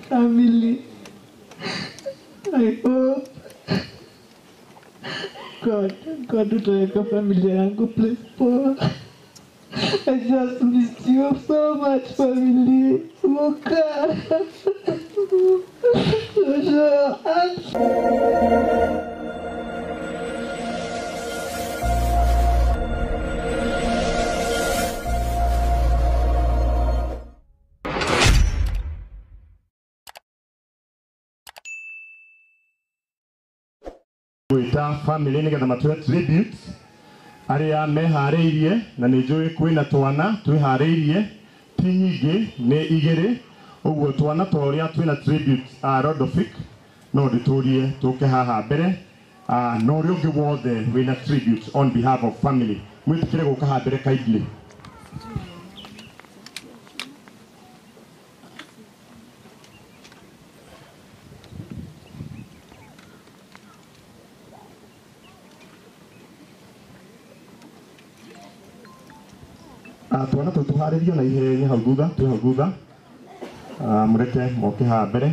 Family, I hope God utaweka familia yangu place poa. I just missed you so much, family. Muka. Gwita family nigetha matwe tribute aria mehareirie na nijui kwina twana twihareirie ti nyingi ni igiri uguo twana toria twina tribute Rodolphic no nditurie tuke haha mbere no ri ungi wothe wina tribute on behalf of family mwitikire guka haha mbere kindly. Twana tuharĩrio na ihenya hau thutha mureke moke haha mbere.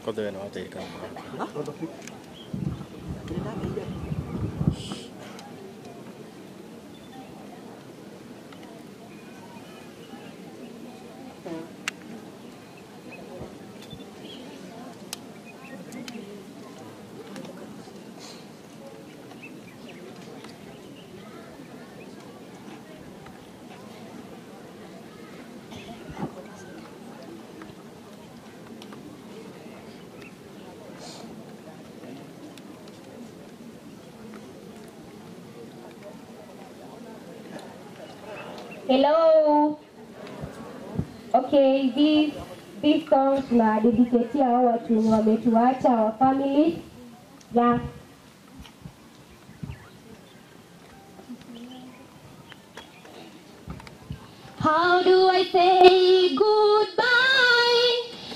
Kau dah nak cari kan? Hello. Okay, this song na dedicate hao watu wenye wametuacha, our family. Yeah. How do I say goodbye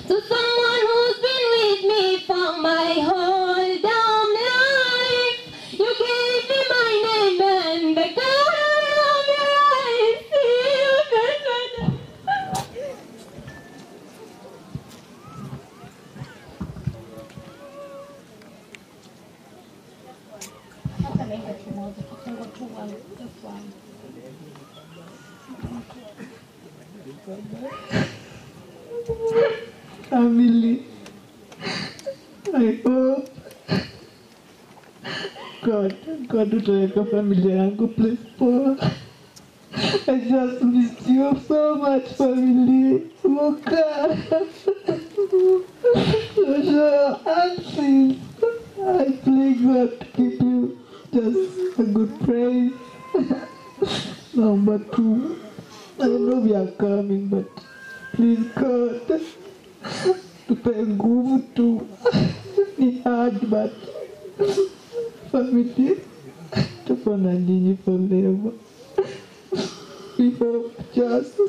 to someone who's been with me for my whole damn life? You gave me my name and the color of your eyes. Family, I hope God utaweka familia yangu place poa. I just missed you so much, family. Muka. I pray God to keep you just a good praise. Number 2, I know we are coming, but please God, tupe nguvu tu. Ni hard, but family, tupo na nyinyi forever. We hope just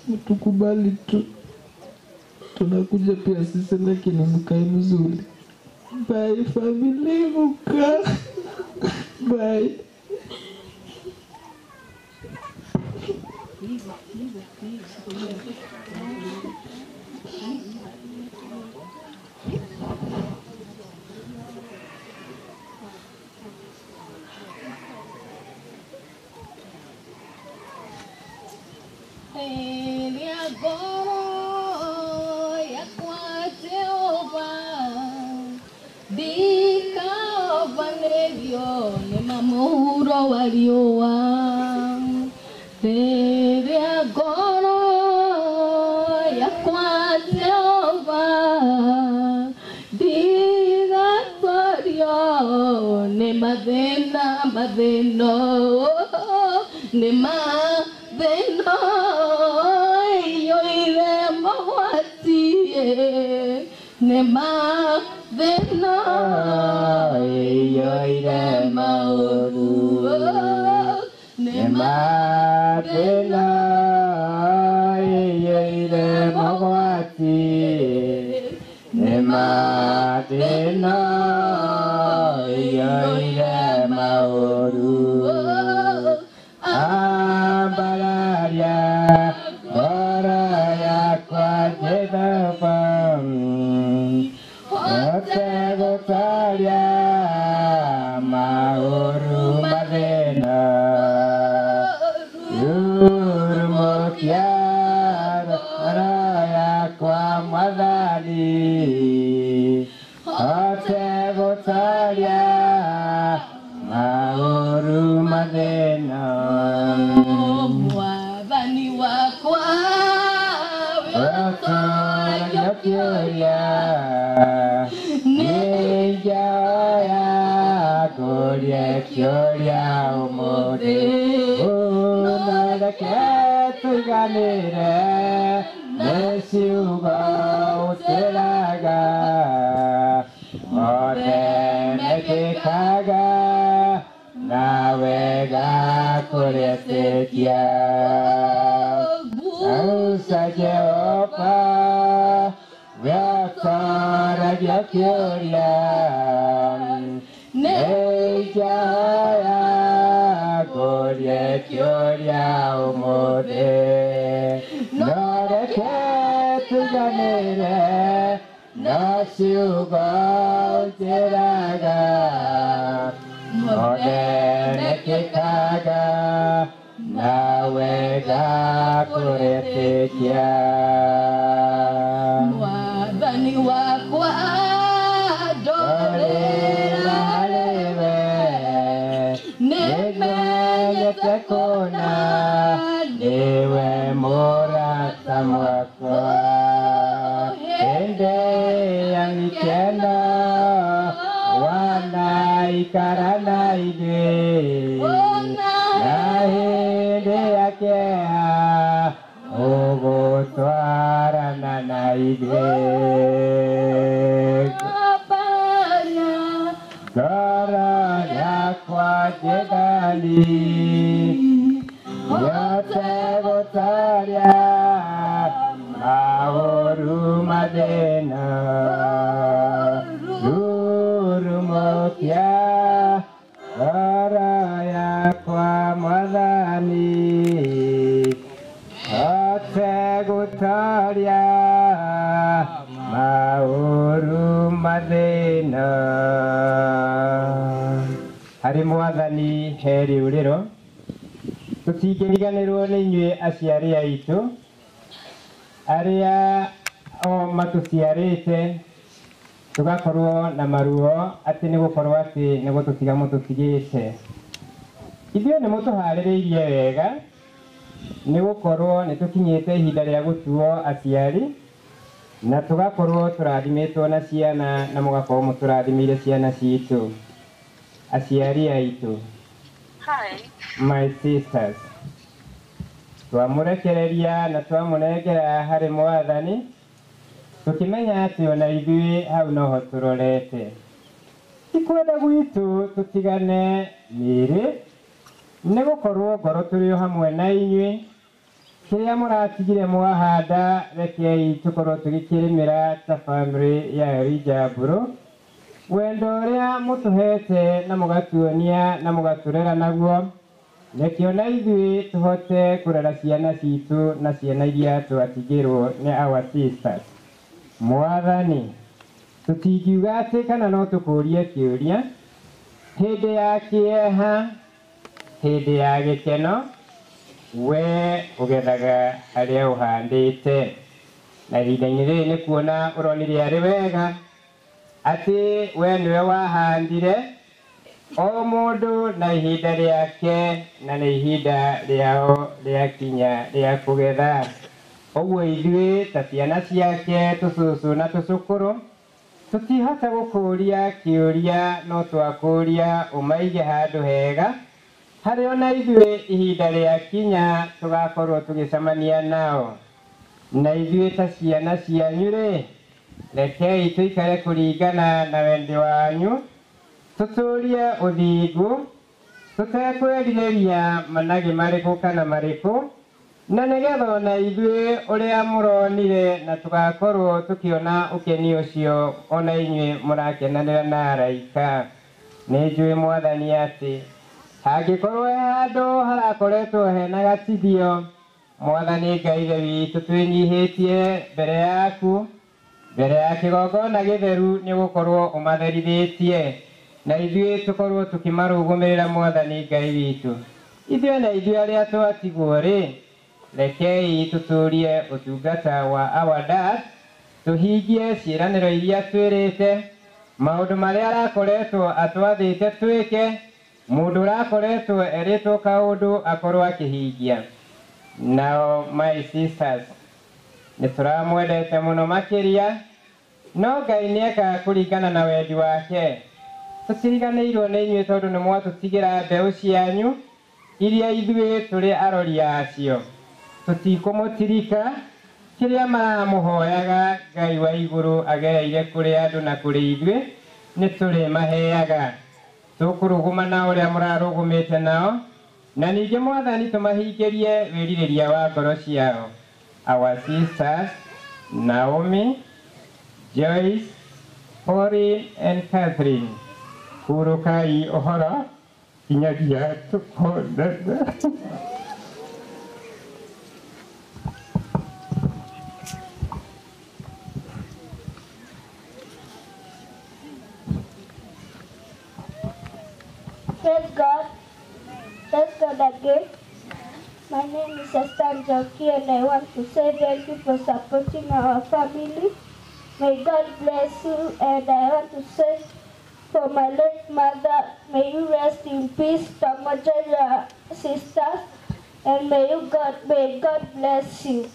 mtukubali tu. Tunakuja pia sisi, lakini mkae mzuri. Bye family, Muka. Bye. Mamuro walioa tere agoro ya kwateova diga pario ne ne mathina mathino ne mathino yoire mogwati ne mathino yoire mauru ne mathino yoire mogwati ne mathino yoire mauru ambararia oraya kwa jedapam otsagotaria mauru madena urmokia oraya kwa madali otsagotaria mauru madena mwabani wakwa weotoya kyoria nijaya koria kyoria umode unareke tuganire nesiuga uteraga odenekikaga nawega kuresetia Ausa Jehova Vyakara Vyakyoria Nejaya Goria Kyoria Umode Noreke Tuganire Nasiuga Uteraga Odenekikaga nawega kuretekia mwadhani wakwa dorera lewe nemenyetekona lewe morata mwakwa ende yanikena wana ikarana ide Nahide yakea ogo twara na naide Gara yakwa jedali Yote gotaria maoru madena Luru mokia Araya kwa madhani Otegutaria mauru madhina Hari mwathani heri uriro Tutikiriganirwo ni inyue aciari aitu aria o matuciarite tugakorwo na maruo ati ni gukorwo ati ni gututiga mututigite ithuĩ nĩ mũtũharĩrĩirie wega nĩ gũkorwo nĩ tũkinyĩte ihinda rĩa gũtuo aciari na tũgakorwo tũrathimĩtwo na ciana na mũgakorwo mũtũrathimĩire ciana citũ aciari aitũ. Hi my sisters, twamũrekereria na twamũnengera harĩ mwathani tukimenya ati ona ithuĩ hau noho tũrorete tikwenda gwitũ tũtigane mĩĩrĩ nĩ gũkorwo ngoro tũrĩ o hamwe na inyuĩ kĩrĩa mũratigire mwahanda rekei tũkorwo tũgĩkĩrĩmĩra ta bamĩrĩ ya Elijah Mburu wendo ũrĩa mũtũhete na mũgatuonia na mũgatũrera naguo reke ona ithuĩ tũhote kũrera ciana citũ na ciana iria twatigĩrwo nĩ our sisters. Mwathani tũtingiuga atĩ kana no tũkũrie kĩũria hĩndĩ ya kĩeha hĩndĩ ya gĩkeno we ũgethaga arĩa ũhandĩte na ihinda-inĩ rĩrĩ nĩ kuona ũronire arĩ wega atĩ we nĩwe wahandire o mũndũ na ihinda rĩake na nĩ ihinda rĩao rĩakinya rĩa kũgetha. Ũguo ithuĩ ta ciana ciake tũcũcũ na tũcũkũrũ tutihota gukuria kiuria no twakuria umaige handu hega hari ona ithuĩ ihinda rĩa kinya tugakorwo tugicemania nao na ithuĩ ta ciana cianyu rĩ rekei tuikare kũringana na wendi wanyu tutũrie ũthingu tutekwerirĩria managi marĩkũ kana marĩkũ na nĩgetha ona ithuĩ ũrĩa mũronire na tugakorwo tukiona ũkeni ũcio ona inyuĩ mũrakenanĩra na araika. Nĩnjũĩ Mwathani atĩ hangĩkorwo handũ harakoretwo hena gatithio Mwathani Ngai witũ twĩnyihĩtie mbere yaku mbere ya kĩgongona gĩtheru nĩgũkorwo ũmatherithĩtie na ithuĩ tũkorwo tũkĩmarũgũmĩrĩra Mwathani Ngai witũ. Ithuĩ na ithuĩ arĩa twatigwo rĩ rekei tutũrie ũtungata wa our dad tuhingie ciĩranĩro iria twĩrĩte maũndũ marĩa arakoretwo atwathĩte twĩke mũndũ ũrakoretwo erĩtwo kaũndũ akorwo akĩhingia. Now my sisters nĩtũramwendete mũno makĩria no Ngai nĩeka kũringana na wendi wake. Tũtiriganĩirwo nĩ inyuĩ tondũ nĩmwatũtigĩra mbeũ cianyu iria ithuĩ tũrĩ arori acio. Tũtikũmũtirika kĩrĩa maramũhoyaga Ngai wa igũrũ agereire kũrĩ andũ na kũrĩ ithuĩ nĩtũrĩmaheaga. Tũkũrũgũma na ũrĩa mũrarũgũmĩte nao na ningĩ Mwathani tũmahingĩrie wĩrirĩria wa ngoro ciao. Our sisters Naomi, Joyce, Pauline and Catherine, hurũkai ũhoro kinyagia tũkonana. Praise God again. My name is Esther Njoki and I want to say thank you for supporting our family. May God bless you, and I want to say for my late mother, may you rest in peace, pamoja na sisters, and may God bless you.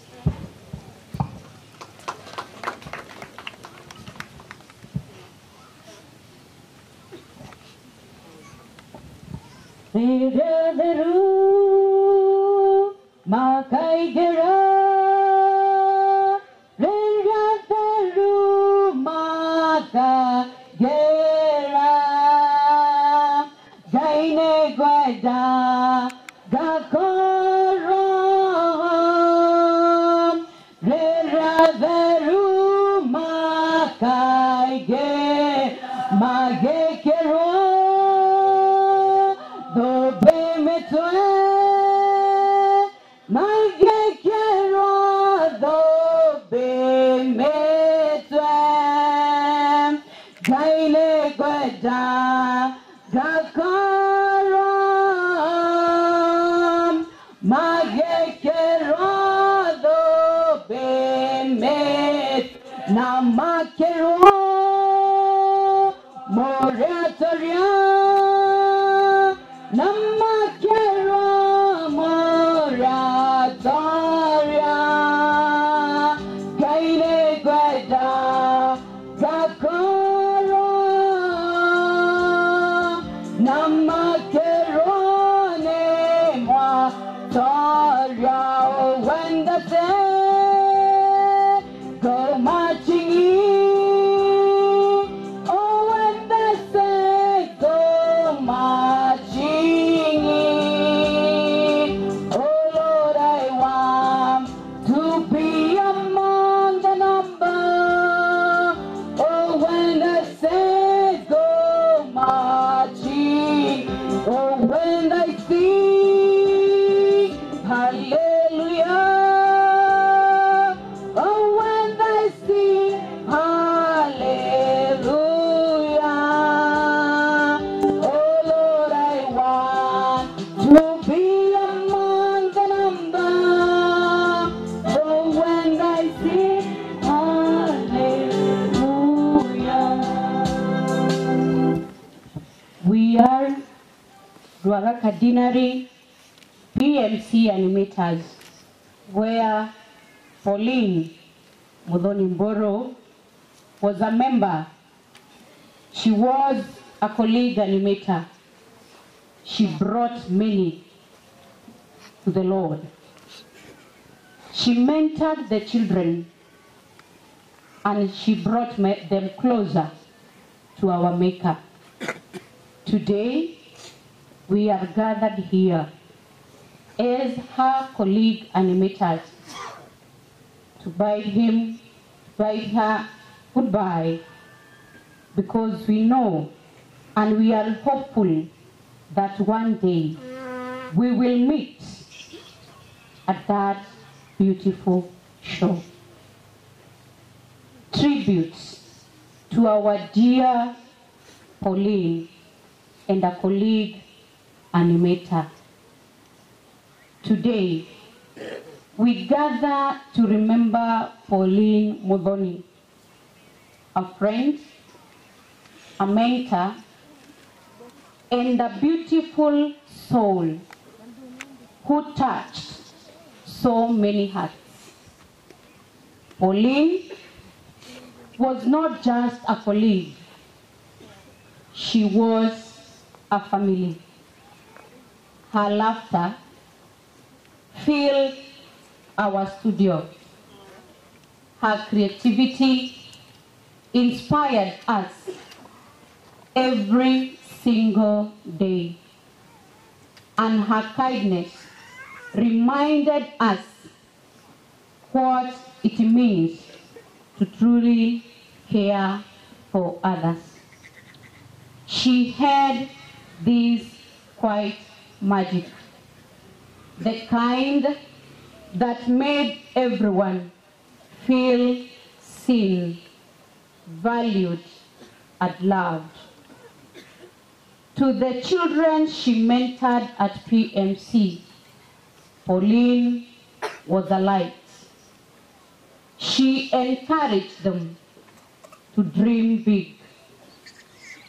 Cardinary PMC animators, where Pauline Muthoni Mboro was a member She was a colleague animator. She brought many to the Lord. She mentored the children and she brought them closer to our Maker. Today, we are gathered here as her colleague animators to bid her goodbye, because we know and we are hopeful that one day we will meet at that beautiful show. Tributes to our dear Pauline and a colleague animator. Today, we gather to remember Pauline Muthoni, a friend, a mentor, and a beautiful soul who touched so many hearts. Pauline was not just a colleague, she was a family. Her laughter filled our studio. Her creativity inspired us every single day. And her kindness reminded us what it means to truly care for others. She had this quiet magic, the kind that made everyone feel seen, valued, and loved. To the children she mentored at PMC, Pauline was a light. She encouraged them to dream big,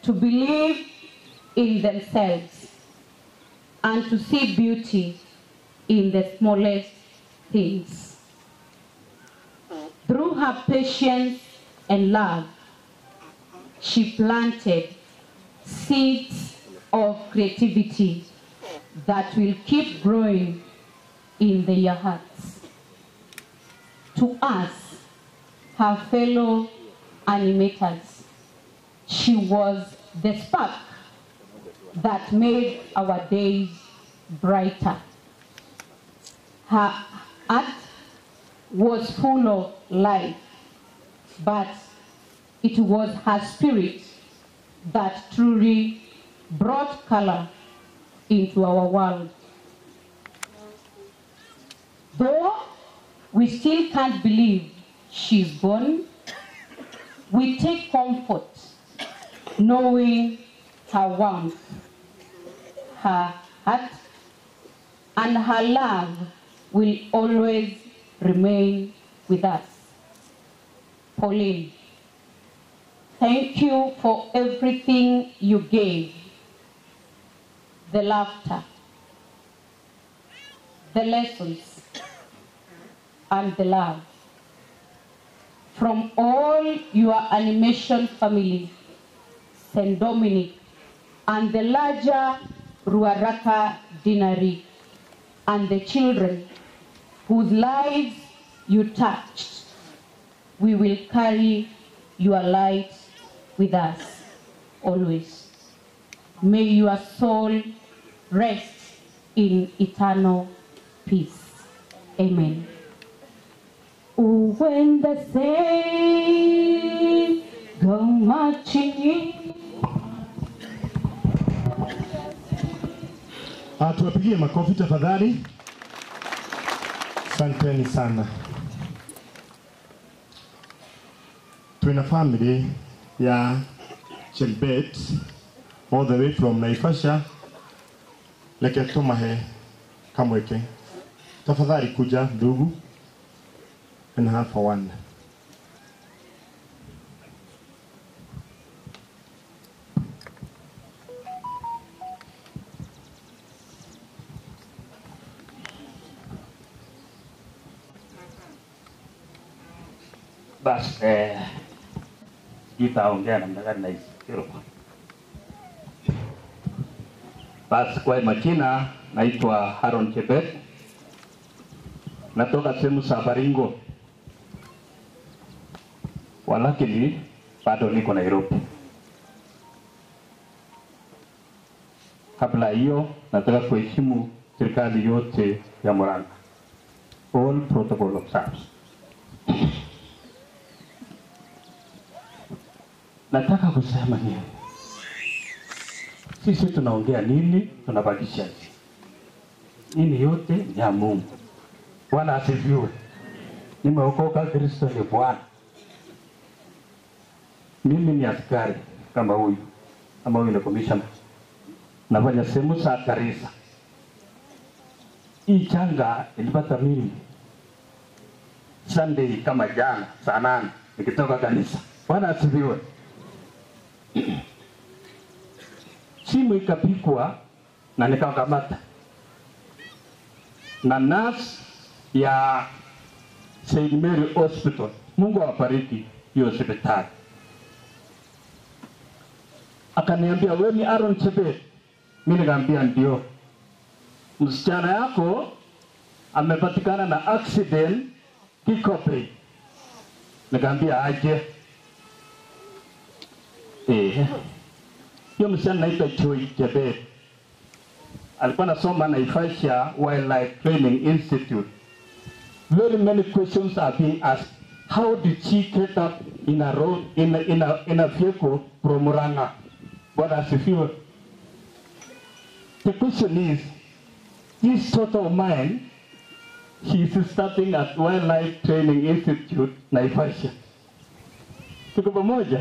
to believe in themselves, and to see beauty in the smallest things. Through her patience and love, she planted seeds of creativity that will keep growing in their hearts. To us, her fellow animators, she was the spark that made our days brighter. Her art was full of life, but it was her spirit that truly brought color into our world. Though we still can't believe she's gone, we take comfort knowing her warmth, her heart, and her love will always remain with us. Pauline, thank you for everything you gave. The laughter, the lessons, and the love. From all your animation family, St. Dominic, and the larger Ruaraka Dinari, and the children whose lives you touched, we will carry your light with us always. May your soul rest in eternal peace. Amen. Oh, when the saints go marching in. Tuwapigie makofi tafadhali. Asanteni sana. Tuna family ya Chelbet all the way from Naivasha. Leke tumahe kamweke. Tafadhali kuja ndugu. And half for one. Bas, kita ongea namna gani na hizi. Kirupa. Basi kwa majina naitwa Haron Chebet. Natoka sehemu za Baringo. Walakini bado niko Nairobi. Kabla hiyo nataka kuheshimu serikali yote ya Murang'a. All protocol observed. Nataka kusema nini? Sisi tunaongea nini? Tunabakisha nini? Yote ni ya Mungu. Bwana asifiwe. Nimeokoka, Kristo ni Bwana. Mimi ni askari kama huyu ni commissioner. Nafanya sehemu za Garissa. Hii changa ilipata mimi Sunday kama jana saa 8 nikitoka kanisa. Bwana asifiwe. Simu ikapigwa na nikakamata. Na nurse ya St. Mary Hospital. Mungu awabariki hiyo hospitali. Akaniambia, wewe ni Aaron Chebet? Mimi nikamwambia ndio. Msichana yako amepatikana na accident Kikope. Nikamwambia aje. Hiyo msichana anaitwa Joy Chebet. Alikuwa anasoma Naivasha Wildlife Training Institute. Very many questions are being asked. How did she get up in a road in a vehicle from Murang'a? What asifiwe. The question is, this daughter of mine, she is starting at Wildlife Training Institute, Naivasha. Tuko pamoja.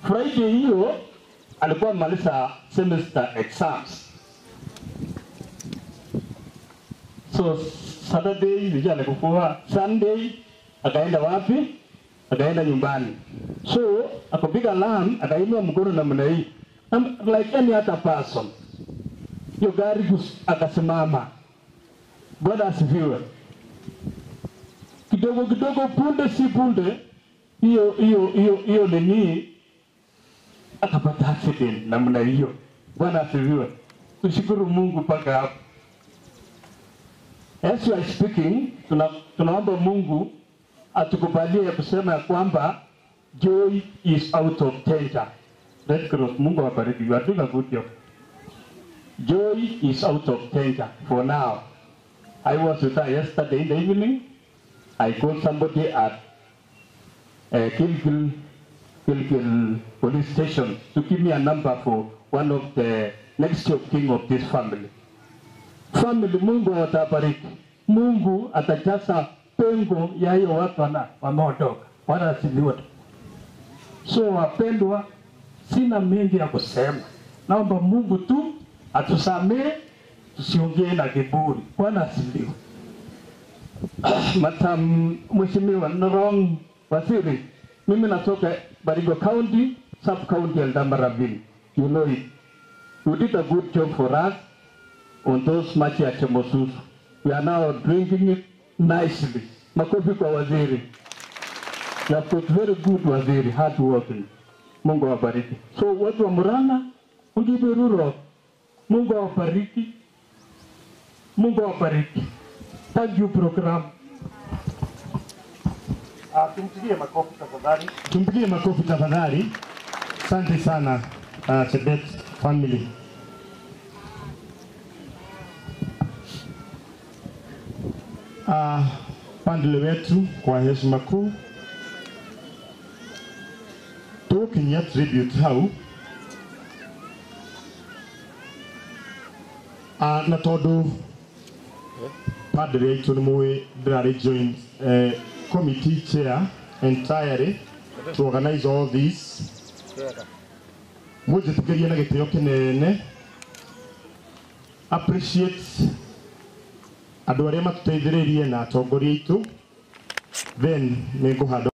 Friday hiyo alikuwa maliza semester exams. So Saturday vijana alikuwa, Sunday akaenda wapi? Akaenda nyumbani. So akapiga alarm, akainua mkono namna hii. Like any other person. Hiyo gari akasimama. Bwana asifiwe. Kidogo punde si punde hiyo nini akapata accident namna hiyo. Bwana asifiwe. Tushukuru Mungu mpaka hapo. As you are speaking, tunaomba Mungu atukubalie kusema ya kwamba Joy is out of danger. Red Cross, Mungu awabariki. You are doing a good job. Joy is out of danger for now. I was with her yesterday in the evening. I called somebody at Gilgil police station to give me a number for one of the next of king of this family. Family, Mungu atabariki. Mungu atajaza pengo ya hiyo watu wameondoka. Bwana asifiwe. So wapendwa, sina mengi ya kusema. Naomba Mungu tu atusamee, tusiongee na kiburi. Bwana asifiwe. Madam Mheshimiwa Norong Waziri, mimi natoka Baringo County, sub-county Eldamarabini. You know it. You did a good job for us on those machi ya Chemosusu. We are now drinking it nicely. Makofi kwa waziri. You have got very good waziri, hard working. Mungu awabariki. So watu wa Murang'a, Ungiberuro, Mungu awabariki. Mungu awabariki. Thank you program. Tumpigie makofi tafadhali. Tumpigie makofi tafadhali. Asante sana Chebet family. Pandile wetu kwa heshima kuu tukinyia tribute hau na tondu padre wetu ni mwe drari joined committee chair entirely to organize all this. Muje tugerie na gitio kinene appreciate andu aria matuteithiririe na atongoria itu then niguhanda